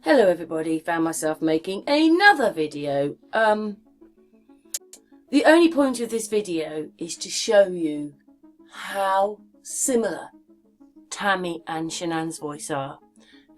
Hello everybody, found myself making another video. The only point of this video is to show you how similar Tammy and Shanann's voice are.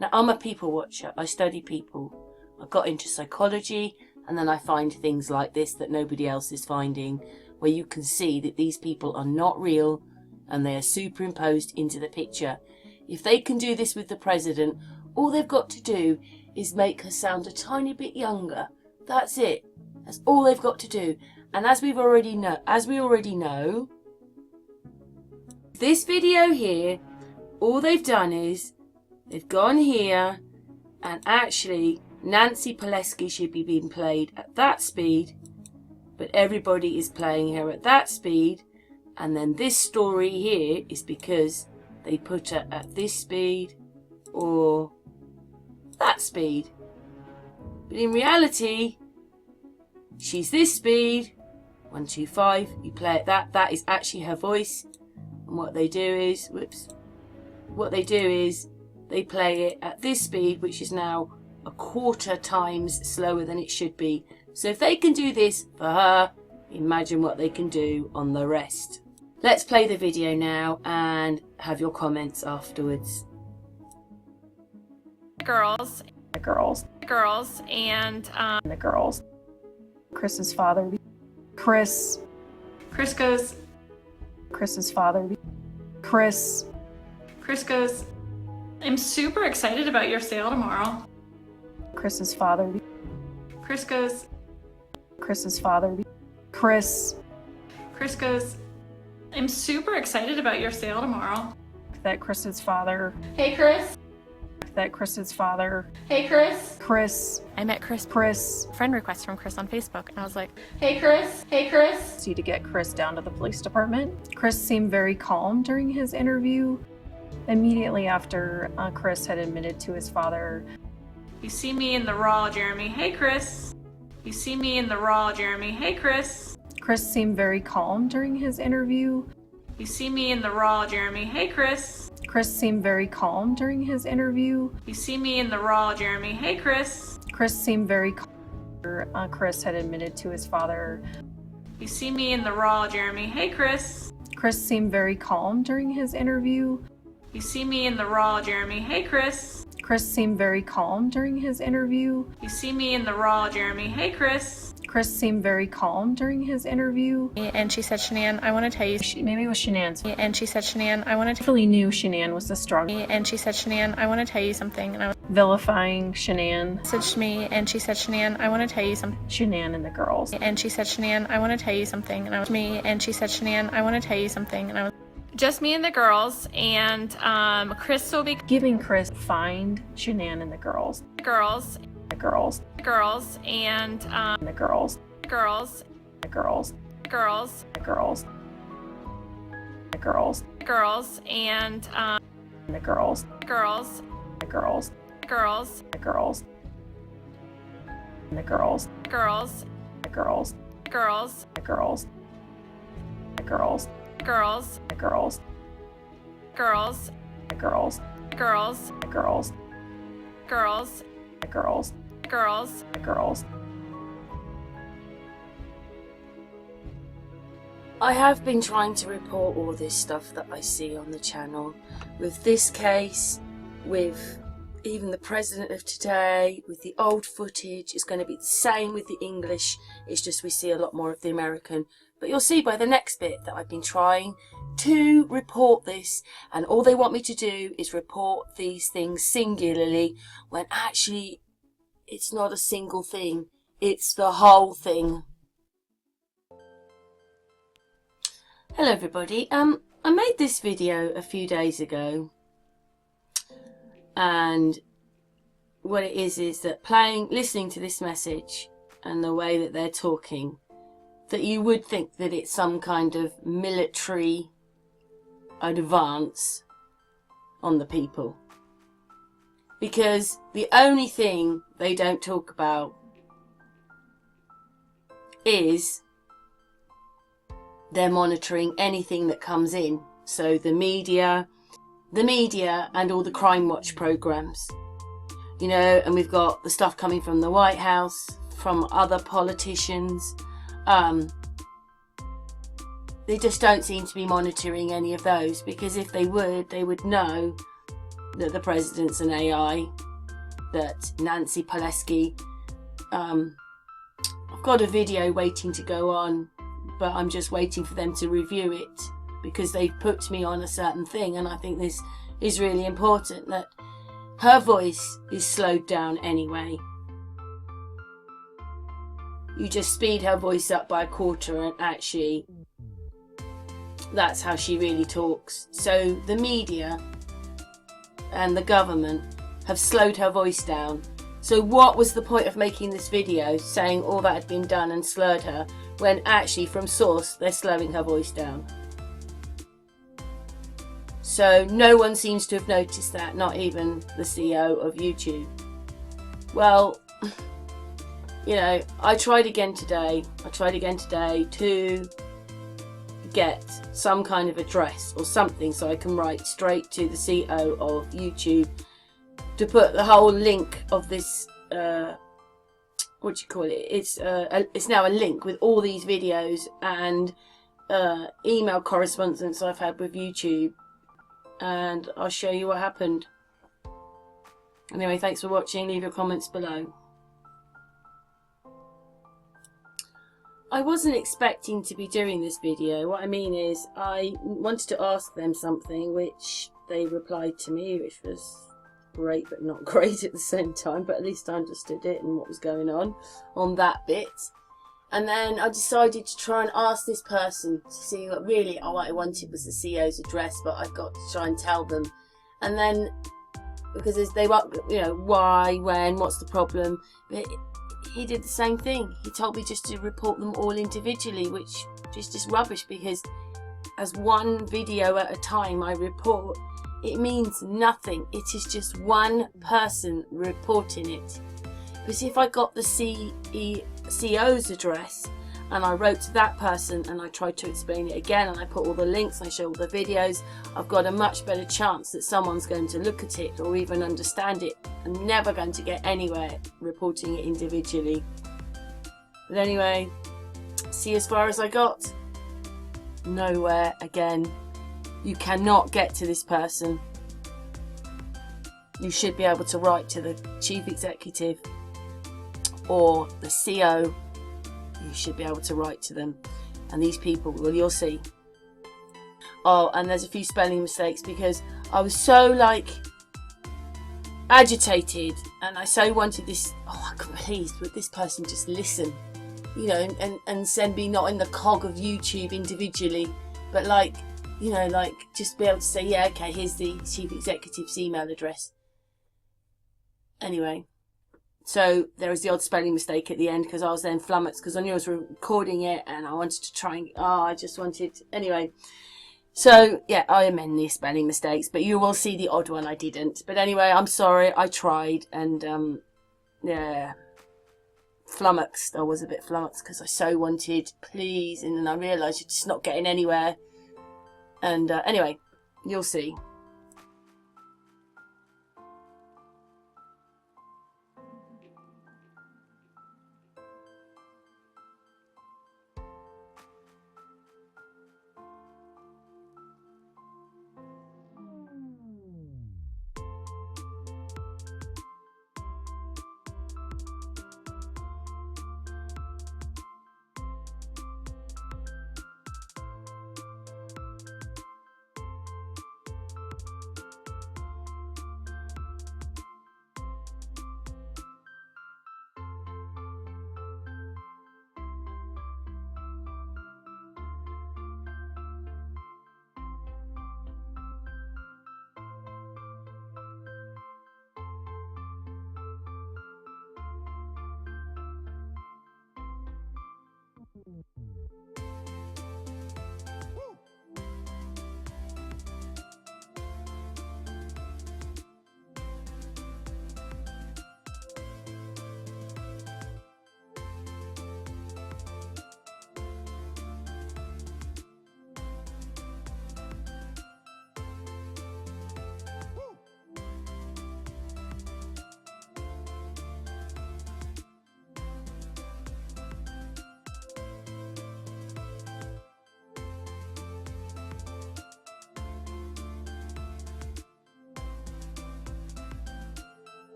Now, I'm a people watcher. I study people. I got into psychology, and then I find things like this that nobody else is finding, where you can see that these people are not real and they are superimposed into the picture. If they can do this with the president, all they've got to do is make her sound a tiny bit younger. That's it. That's all they've got to do. And as we already know, this video here, all they've done is they've gone here, and actually Nancy Pelosi should be being played at that speed, but everybody is playing her at that speed. And then this story here is because they put her at this speed or that speed. But in reality, she's this speed, 125, you play it that is actually her voice. And what they do is, they play it at this speed, which is now a quarter times slower than it should be. So if they can do this for her, imagine what they can do on the rest. Let's play the video now and have your comments afterwards. Girls, and the girls. Chris's father. Chris goes. Chris's father. Chris goes. I'm super excited about your sale tomorrow. Chris's father. Chris goes. Chris's father. Chris goes. I'm super excited about your sale tomorrow. that Chris's father. Hey, Chris. That Chris's father. Hey, Chris. Chris. I met Chris. Friend request from Chris on Facebook, and I was like, Hey, Chris. Hey, Chris. see to get Chris down to the police department. Chris seemed very calm during his interview. Immediately after Chris had admitted to his father. You see me in the raw, Jeremy. Hey, Chris. You see me in the raw, Jeremy. Hey, Chris. Chris seemed very calm during his interview. You see me in the raw, Jeremy. Hey, Chris. Chris seemed very calm during his interview. You see me in the raw, Jeremy. Hey, Chris. Chris seemed very calm. Chris had admitted to his father. You see me in the raw, Jeremy. Hey, Chris. Chris seemed very calm during his interview. You see me in the raw, Jeremy. Hey, Chris. Chris seemed very calm during his interview. You see me in the raw, Jeremy. Hey, Chris. Chris seemed very calm during his interview. And she said, Shanann, I want to tell you. Maybe it was Shanann's. And she said, Shanann, I want to Really knew Shanann was the strong. And she said, Shanann, I want to tell you something. And I was Vilifying Shanann. messaged me, and she said, Shanann, I want to tell you something. Shanann and the girls. And she said, Shanann, I want to tell you something. And I was me, and she said, Shanann, I want to tell you something. And I was just me and the girls, and Chris will be Giving Chris find Shanann and the girls. the girls, The girls. and The girls. girls, The girls. girls, The girls. The girls. girls, and The girls. girls, The girls. girls, The girls. The girls. girls, The girls. girls, The girls. The girls. girls, The girls. girls, The girls. girls, The girls. girls, The girls. girls. The girls. I have been trying to report all this stuff that I see on the channel. With this case, with even the president of today, with the old footage, it's going to be the same with the English. It's just we see a lot more of the American. But you'll see by the next bit that I've been trying to report this, and all they want me to do is report these things singularly, when actually it's not a single thing, it's the whole thing. Hello everybody, I made this video a few days ago, and what it is that listening to this message and the way that they're talking, that you would think that it's some kind of military advance on the people. Because the only thing they don't talk about is they're monitoring anything that comes in. So the media, the media and all the Crime Watch programs. You know, and we've got the stuff coming from the White House, from other politicians. They just don't seem to be monitoring any of those, because if they would know that the president's an AI, that Nancy Pelosi, I've got a video waiting to go on, but I'm just waiting for them to review it, because they've put me on a certain thing, and I think this is really important, that her voice is slowed down anyway. You just speed her voice up by a quarter, and actually that's how she really talks. So the media and the government have slowed her voice down. So what was the point of making this video saying all that had been done and slurred her, when actually from source they're slowing her voice down? So no one seems to have noticed that, not even the CEO of YouTube. Well, you know, I tried again today to get some kind of address or something so I can write straight to the CEO of YouTube to put the whole link of this, what do you call it? It's now a link with all these videos and email correspondence I've had with YouTube, and I'll show you what happened. Anyway, thanks for watching. Leave your comments below. I wasn't expecting to be doing this video. What I mean is, I wanted to ask them something, which they replied to me, which was great but not great at the same time, but at least I understood it and what was going on that bit. And then I decided to try and ask this person to see what really what I wanted was the CEO's address, but I've got to try and tell them. And then, because they were, you know, why, when, what's the problem? But he did the same thing. He told me just to report them all individually, which is just rubbish, because as one video at a time I report, it means nothing. It is just one person reporting it. But if I got the CEO's address and I wrote to that person and I tried to explain it again and I put all the links and I show all the videos, I've got a much better chance that someone's going to look at it or even understand it. I'm never going to get anywhere reporting it individually. But anyway, see as far as I got? Nowhere again. You cannot get to this person. You should be able to write to the chief executive or the CEO. You should be able to write to them. And these people, well, you'll see. Oh, and there's a few spelling mistakes because I was so like agitated and I so wanted this. Oh, please, would this person just listen? You know, and send me not in the cog of YouTube individually, but like, you know, like just be able to say, yeah, okay, here's the chief executive's email address. Anyway, so there was the odd spelling mistake at the end because I was then flummoxed because I knew I was recording it and I wanted to try and, I just wanted, anyway. So, yeah, I amend the spelling mistakes, but you will see the odd one I didn't. But anyway, I'm sorry, I tried and, yeah, flummoxed. I was a bit flummoxed because I so wanted, please, and then I realised you're just not getting anywhere. And anyway, you'll see.